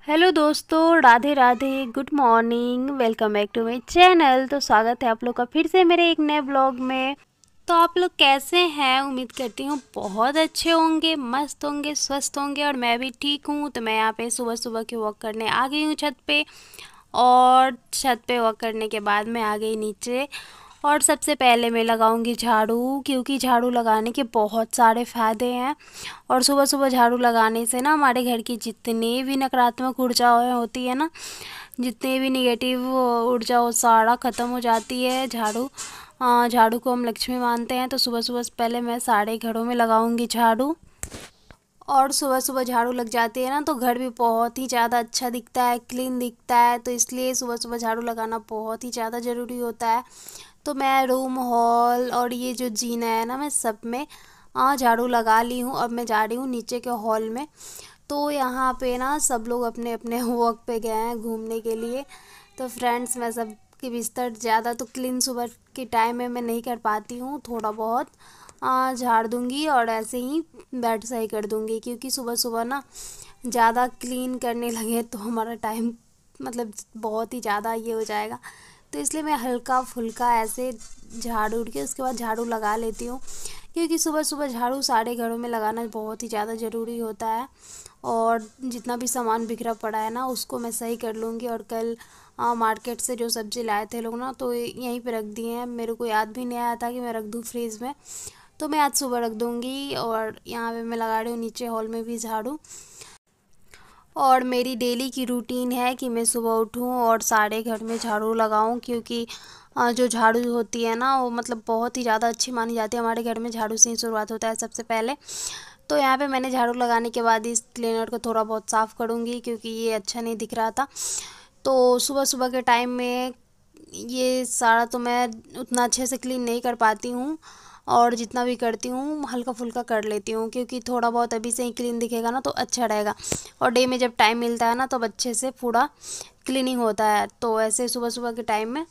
Hello दोस्तों, Radhe Radhe, good morning. Welcome back to my channel. तो स्वागत है आप लोग का फिर से मेरे एक नए ब्लॉग में। तो आप लोग कैसे हैं? उम्मीद करती हूँ बहुत अच्छे होंगे, मस्त होंगे, स्वस्थ होंगे। और मैं भी ठीक हूँ। तो मैं यहाँ पे सुबह सुबह की वॉक करने आ गई हूँ छत पे। और छत पे वॉक करने के बाद मैं आ गई नीचे। और सबसे पहले मैं लगाऊंगी झाड़ू, क्योंकि झाड़ू लगाने के बहुत सारे फ़ायदे हैं। और सुबह सुबह झाड़ू लगाने से ना हमारे घर की जितनी भी नकारात्मक ऊर्जाएं होती है ना, जितनी भी निगेटिव ऊर्जा वो सारा ख़त्म हो जाती है। झाड़ू को हम लक्ष्मी मानते हैं। तो सुबह सुबह पहले मैं सारे घरों में लगाऊंगी झाड़ू। और सुबह सुबह झाड़ू लग जाती है ना, तो घर भी बहुत ही ज़्यादा अच्छा दिखता है, क्लीन दिखता है। तो इसलिए सुबह सुबह झाड़ू लगाना बहुत ही ज़्यादा ज़रूरी होता है। तो मैं रूम, हॉल और ये जो जीना है ना, मैं सब में झाड़ू लगा ली हूँ। अब मैं जा रही हूँ नीचे के हॉल में। तो यहाँ पे ना सब लोग अपने अपने वॉक पे गए हैं घूमने के लिए। तो फ्रेंड्स, मैं सब के बिस्तर ज़्यादा तो क्लीन सुबह के टाइम में मैं नहीं कर पाती हूँ, थोड़ा बहुत झाड़ दूँगी और ऐसे ही बेड सही कर दूँगी। क्योंकि सुबह सुबह ना ज़्यादा क्लीन करने लगे तो हमारा टाइम मतलब बहुत ही ज़्यादा ये हो जाएगा। तो इसलिए मैं हल्का फुल्का ऐसे झाड़ उड़ के उसके बाद झाड़ू लगा लेती हूँ। क्योंकि सुबह सुबह झाड़ू सारे घरों में लगाना बहुत ही ज़्यादा ज़रूरी होता है। और जितना भी सामान बिखरा पड़ा है ना, उसको मैं सही कर लूँगी। और कल मार्केट से जो सब्ज़ी लाए थे लोग ना, तो यहीं पे रख दिए हैं। मेरे को याद भी नहीं आया था कि मैं रख दूँ फ्रीज़ में। तो मैं आज सुबह रख दूँगी। और यहाँ पे मैं लगा रही हूँ नीचे हॉल में भी झाड़ू। और मेरी डेली की रूटीन है कि मैं सुबह उठूँ और सारे घर में झाड़ू लगाऊँ। क्योंकि जो झाड़ू होती है ना, वो मतलब बहुत ही ज़्यादा अच्छी मानी जाती है। हमारे घर में झाड़ू से ही शुरुआत होता है सबसे पहले। तो यहाँ पे मैंने झाड़ू लगाने के बाद इस क्लीनर को थोड़ा बहुत साफ़ करूँगी, क्योंकि ये अच्छा नहीं दिख रहा था। तो सुबह सुबह के टाइम में ये सारा तो मैं उतना अच्छे से क्लीन नहीं कर पाती हूँ। और जितना भी करती हूँ हल्का फुल्का कर लेती हूँ, क्योंकि थोड़ा बहुत अभी से ही क्लीन दिखेगा ना तो अच्छा रहेगा। और डे में जब टाइम मिलता है ना, तब अच्छे से पूरा क्लीनिंग होता है। तो ऐसे सुबह सुबह के टाइम में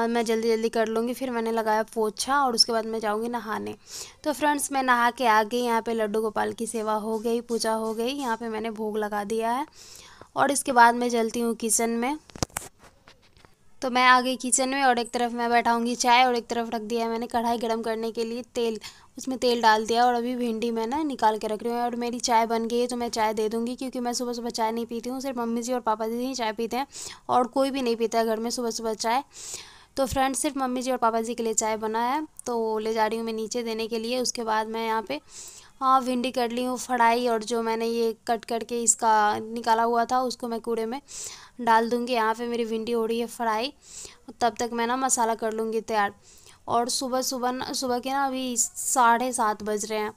मैं जल्दी जल्दी कर लूँगी। फिर मैंने लगाया पोछा और उसके बाद मैं जाऊँगी नहाने। तो फ्रेंड्स, मैं नहा के आ गई। यहाँ पे लड्डू गोपाल की सेवा हो गई, पूजा हो गई। यहाँ पे मैंने भोग लगा दिया है। और इसके बाद मैं चलती हूँ किचन में। तो मैं आ गई किचन में और एक तरफ मैं बैठाऊंगी चाय और एक तरफ रख दिया है मैंने कढ़ाई गर्म करने के लिए तेल। उसमें तेल डाल दिया और अभी भिंडी मैं ना निकाल के रख रही हूँ। और मेरी चाय बन गई है, तो मैं चाय दे दूँगी। क्योंकि मैं सुबह सुबह चाय नहीं पीती हूँ, सिर्फ मम्मी जी और पापा जी ही चाय पीते हैं। और कोई भी नहीं पीता है घर में सुबह सुबह चाय। तो फ्रेंड्स, सिर्फ मम्मी जी और पापा जी के लिए चाय बना है, तो ले जा रही हूँ मैं नीचे देने के लिए। उसके बाद मैं यहाँ पे भिंडी कर ली हूँ फ्राई। और जो मैंने ये कट करके इसका निकाला हुआ था, उसको मैं कूड़े में डाल दूँगी। यहाँ पे मेरी भिंडी हो रही है फ्राई। तब तक मैं ना मसाला कर लूँगी तैयार। और सुबह सुबह सुबह के ना अभी 7:30 बज रहे हैं।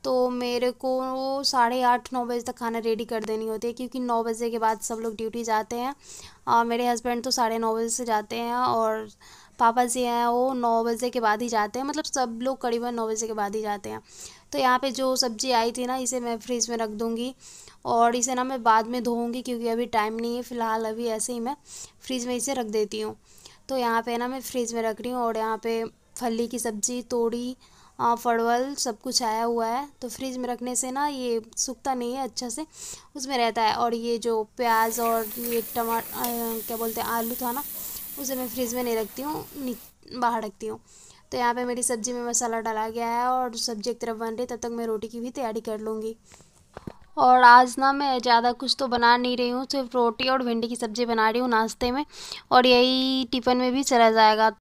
तो मेरे को 8:30-9 बजे तक खाना रेडी कर देनी होती है, क्योंकि 9 बजे के बाद सब लोग ड्यूटी जाते हैं। मेरे हस्बैंड तो 9:30 बजे से जाते हैं। और पापा जी हैं वो 9 बजे के बाद ही जाते हैं, मतलब सब लोग करीबन 9 बजे के बाद ही जाते हैं। तो यहाँ पे जो सब्ज़ी आई थी ना, इसे मैं फ्रिज में रख दूँगी। और इसे ना मैं बाद में धोऊँगी, क्योंकि अभी टाइम नहीं है फ़िलहाल। अभी ऐसे ही मैं फ्रिज में इसे रख देती हूँ। तो यहाँ पे ना मैं फ्रिज में रख रही हूँ। और यहाँ पे फली की सब्ज़ी, तोड़ी, परवल सब कुछ आया हुआ है। तो फ्रिज में रखने से ना ये सूखता नहीं है, अच्छा से उसमें रहता है। और ये जो प्याज और ये क्या बोलते हैं, आलू था ना, उसे मैं फ्रिज में नहीं रखती हूँ, बाहर रखती हूँ। तो यहाँ पे मेरी सब्ज़ी में मसाला डाला गया है और सब्ज़ी एक तरफ बन रही है, तब तक मैं रोटी की भी तैयारी कर लूँगी। और आज ना मैं ज़्यादा कुछ तो बना नहीं रही हूँ, सिर्फ रोटी और भिंडी की सब्ज़ी बना रही हूँ नाश्ते में। और यही टिफ़िन में भी चला जाएगा।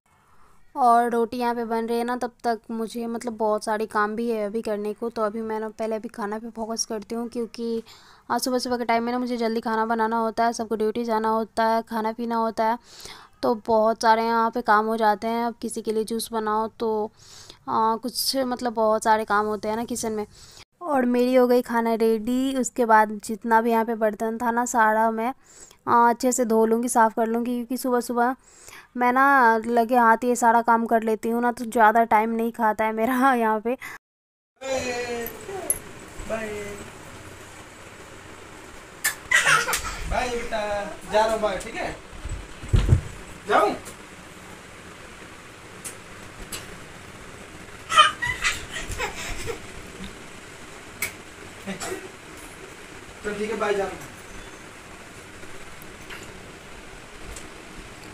और रोटी यहाँ पे बन रही है ना, तब तक मुझे मतलब बहुत सारी काम भी है अभी करने को। तो अभी मैं ना पहले अभी खाना पे फोकस करती हूँ, क्योंकि आज सुबह सुबह के टाइम में ना मुझे जल्दी खाना बनाना होता है, सबको ड्यूटी जाना होता है, खाना पीना होता है। तो बहुत सारे यहाँ पे काम हो जाते हैं। अब किसी के लिए जूस बनाओ तो कुछ मतलब बहुत सारे काम होते हैं ना किचन में। और मेरी हो गई खाना रेडी। उसके बाद जितना भी यहाँ पे बर्तन था ना, सारा मैं अच्छे से धो लूँगी, साफ़ कर लूँगी। क्योंकि सुबह सुबह मैं ना लगे हाथ ये सारा काम कर लेती हूँ ना, तो ज़्यादा टाइम नहीं खाता है मेरा यहाँ पे। बाय बाय बेटा, जा रहा हूँ बाय, ठीक है? जाऊँ? तो ठीक है, बाय, जा रहा हूँ।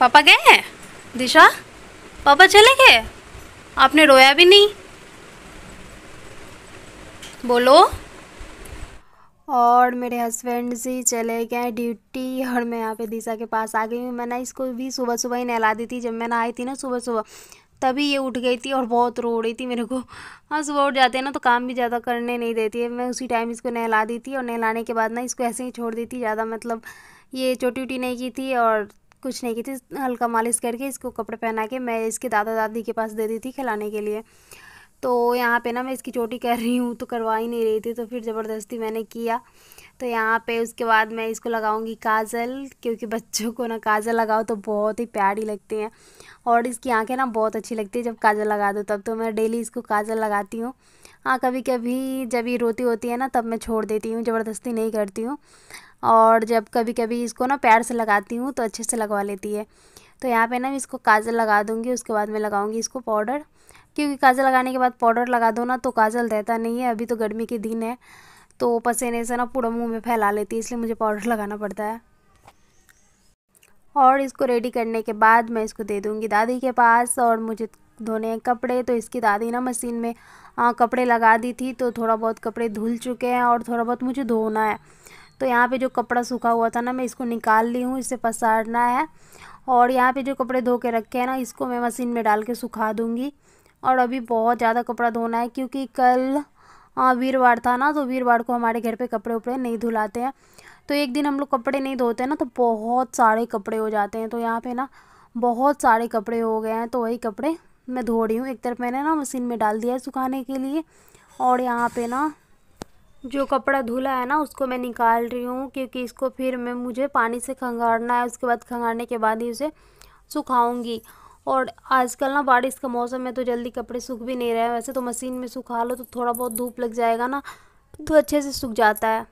पापा गए हैं? दिशा, पापा चले गए? आपने रोया भी नहीं, बोलो। और मेरे हस्बैंड जी चले गए ड्यूटी और मैं यहाँ पे दिशा के पास आ गई हूँ। मैं ना इसको भी सुबह सुबह ही नहला दी थी। जब मैं नहाई थी ना सुबह सुबह, तभी ये उठ गई थी और बहुत रो रही थी मेरे को। हाँ, सुबह उठ जाते हैं ना तो काम भी ज़्यादा करने नहीं देती है। मैं उसी टाइम इसको नहला दी थी और नहलाने के बाद ना इसको ऐसे ही छोड़ दी थी। ज़्यादा मतलब ये चोटी वोटी नहीं की थी और कुछ नहीं की थी। हल्का मालिश करके इसको कपड़े पहना के मैं इसके दादा दादी के पास दे दी थी खिलाने के लिए। तो यहाँ पे ना मैं इसकी चोटी कर रही हूँ तो करवा ही नहीं रही थी, तो फिर ज़बरदस्ती मैंने किया। तो यहाँ पे उसके बाद मैं इसको लगाऊंगी काजल, क्योंकि बच्चों को ना काजल लगाओ तो बहुत ही प्यारी लगती हैं और इसकी आंखें ना बहुत अच्छी लगती है जब काजल लगा दो तब। तो मैं डेली इसको काजल लगाती हूँ। हाँ, कभी कभी जब ये रोती होती है ना तब मैं छोड़ देती हूँ, ज़बरदस्ती नहीं करती हूँ। और जब कभी कभी इसको ना प्यार से लगाती हूँ तो अच्छे से लगवा लेती है। तो यहाँ पे ना मैं इसको काजल लगा दूँगी, उसके बाद मैं लगाऊँगी इसको पाउडर, क्योंकि काजल लगाने के बाद पाउडर लगा दो ना तो काजल रहता नहीं है। अभी तो गर्मी के दिन है तो पसीने से ना पूरा मुंह में फैला लेती है, इसलिए मुझे पाउडर लगाना पड़ता है। और इसको रेडी करने के बाद मैं इसको दे दूँगी दादी के पास। और मुझे धोने हैं कपड़े, तो इसकी दादी ना मशीन में कपड़े लगा दी थी, तो थोड़ा बहुत कपड़े धुल चुके हैं और थोड़ा बहुत मुझे धोना है। तो यहाँ पे जो कपड़ा सूखा हुआ था ना मैं इसको निकाल ली हूँ, इसे पसारना है। और यहाँ पे जो कपड़े धो के रखे हैं ना इसको मैं मशीन में डाल के सुखा दूँगी। और अभी बहुत ज़्यादा कपड़ा धोना है क्योंकि कल वीरवार था ना, तो वीरवार को हमारे घर पे कपड़े उपड़े नहीं धुलाते हैं। तो एक दिन हम लोग कपड़े नहीं धोते हैं ना तो बहुत सारे कपड़े हो जाते हैं। तो यहाँ पे ना बहुत सारे कपड़े हो गए हैं, तो वही कपड़े मैं धो रही हूँ। एक तरफ मैंने ना मशीन में डाल दिया है सुखाने के लिए, और यहाँ पे ना जो कपड़ा धुला है ना उसको मैं निकाल रही हूँ, क्योंकि इसको फिर मुझे पानी से खंगारना है। उसके बाद खंगारने के बाद ही उसे सुखाऊंगी। और आजकल ना बारिश का मौसम है तो जल्दी कपड़े सूख भी नहीं रहे हैं। वैसे तो मशीन में सुखा लो तो थोड़ा बहुत धूप लग जाएगा ना तो अच्छे से सूख जाता है।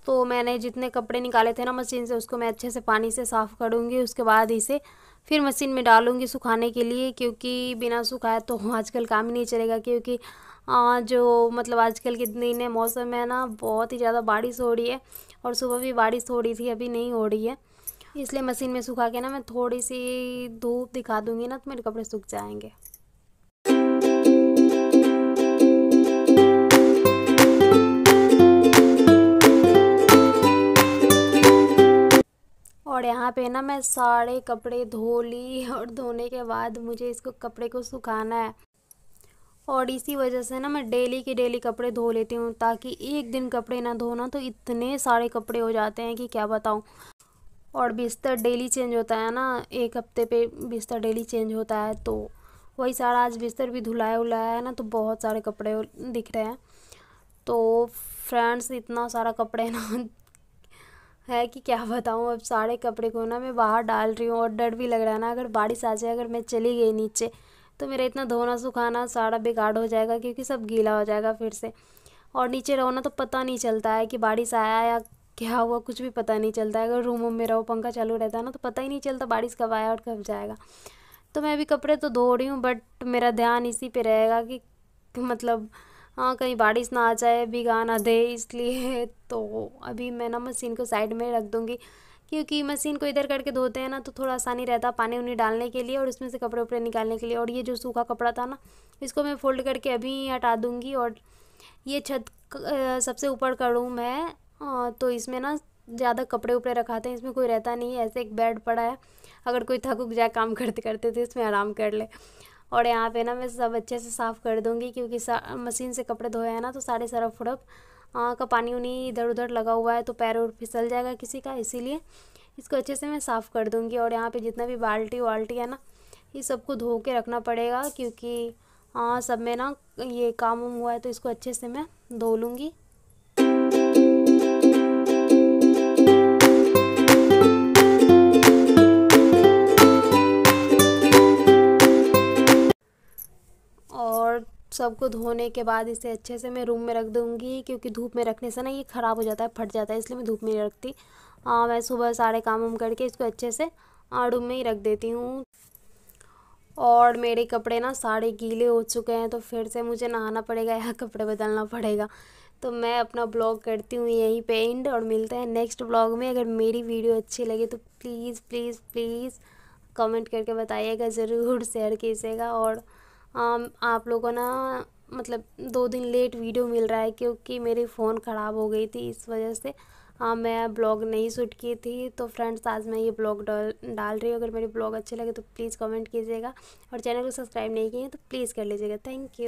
तो मैंने जितने कपड़े निकाले थे ना मशीन से उसको मैं अच्छे से पानी से साफ़ करूँगी। उसके बाद इसे फिर मशीन में डालूँगी सुखाने के लिए, क्योंकि बिना सुखाए तो आजकल काम ही नहीं चलेगा। क्योंकि जो मतलब आजकल के दिन है मौसम है ना बहुत ही ज़्यादा बारिश हो रही है, और सुबह भी बारिश हो रही थी, अभी नहीं हो रही है। इसलिए मशीन में सुखा के ना मैं थोड़ी सी धूप दिखा दूँगी ना तो मेरे कपड़े सूख जाएंगे। और यहाँ पे ना मैं सारे कपड़े धो ली, और धोने के बाद मुझे इसको कपड़े को सुखाना है। और इसी वजह से ना मैं डेली के डेली कपड़े धो लेती हूँ, ताकि एक दिन कपड़े ना धोना तो इतने सारे कपड़े हो जाते हैं कि क्या बताऊँ। और बिस्तर डेली चेंज होता है ना, एक हफ्ते पे बिस्तर डेली चेंज होता है, तो वही सारा आज बिस्तर भी धुलाया उलाया है ना तो बहुत सारे कपड़े दिख रहे हैं। तो फ्रेंड्स इतना सारा कपड़े ना है कि क्या बताऊँ। अब सारे कपड़े को ना मैं बाहर डाल रही हूँ, और डर भी लग रहा है ना अगर बारिश आ जाए, अगर मैं चली गई नीचे तो मेरा इतना धोना सुखाना सारा बेकार हो जाएगा, क्योंकि सब गीला हो जाएगा फिर से। और नीचे रहो ना तो पता नहीं चलता है कि बारिश आया या क्या हुआ, कुछ भी पता नहीं चलता है। अगर रूम में रहो पंखा चालू रहता है ना तो पता ही नहीं चलता बारिश कब आया और कब जाएगा। तो मैं अभी कपड़े तो धो रही हूँ, बट मेरा ध्यान इसी पे रहेगा कि मतलब हाँ कहीं बारिश ना आ जाए, भीगा ना दे, इसलिए तो अभी मैं ना मशीन को साइड में रख दूँगी। क्योंकि मशीन को इधर करके धोते हैं ना तो थोड़ा आसानी रहता पानी उनी डालने के लिए और उसमें से कपड़े उपड़े निकालने के लिए। और ये जो सूखा कपड़ा था ना इसको मैं फोल्ड करके अभी हटा दूँगी। और ये छत सबसे ऊपर का रूम है, तो इसमें ना ज़्यादा कपड़े उपड़े रखाते हैं, इसमें कोई रहता नहीं है। ऐसे एक बेड पड़ा है, अगर कोई थक उक जाए काम करते करते तो इसमें आराम कर ले। और यहाँ पे ना मैं सब अच्छे से साफ़ कर दूँगी, क्योंकि मशीन से कपड़े धोए हैं ना तो सारे सरफ उरफ का पानी उनी इधर उधर लगा हुआ है, तो पैर और फिसल जाएगा किसी का, इसीलिए इसको अच्छे से मैं साफ़ कर दूँगी। और यहाँ पे जितना भी बाल्टी वाल्टी है ना ये सबको धो के रखना पड़ेगा, क्योंकि सब में ना ये काम हुआ है, तो इसको अच्छे से मैं धो लूँगी। और सबको धोने के बाद इसे अच्छे से मैं रूम में रख दूँगी, क्योंकि धूप में रखने से ना ये ख़राब हो जाता है, फट जाता है, इसलिए मैं धूप में नहीं रखती। मैं सुबह सारे काम वाम करके इसको अच्छे से रूम में ही रख देती हूँ। और मेरे कपड़े ना सारे गीले हो चुके हैं, तो फिर से मुझे नहाना पड़ेगा या कपड़े बदलना पड़ेगा। तो मैं अपना ब्लॉग करती हूँ यहीं पे एंड, और मिलते हैं नेक्स्ट ब्लॉग में। अगर मेरी वीडियो अच्छी लगे तो प्लीज़ प्लीज़ प्लीज़ कमेंट करके बताइएगा ज़रूर, शेयर कीजिएगा। और आप लोगों ना मतलब 2 दिन लेट वीडियो मिल रहा है क्योंकि मेरी फ़ोन ख़राब हो गई थी, इस वजह से मैं ब्लॉग नहीं शूट की थी। तो फ्रेंड्स आज मैं ये ब्लॉग डाल रही हूँ। अगर मेरे ब्लॉग अच्छे लगे तो प्लीज़ कमेंट कीजिएगा और चैनल को सब्सक्राइब नहीं किए तो प्लीज़ कर लीजिएगा। Thank you.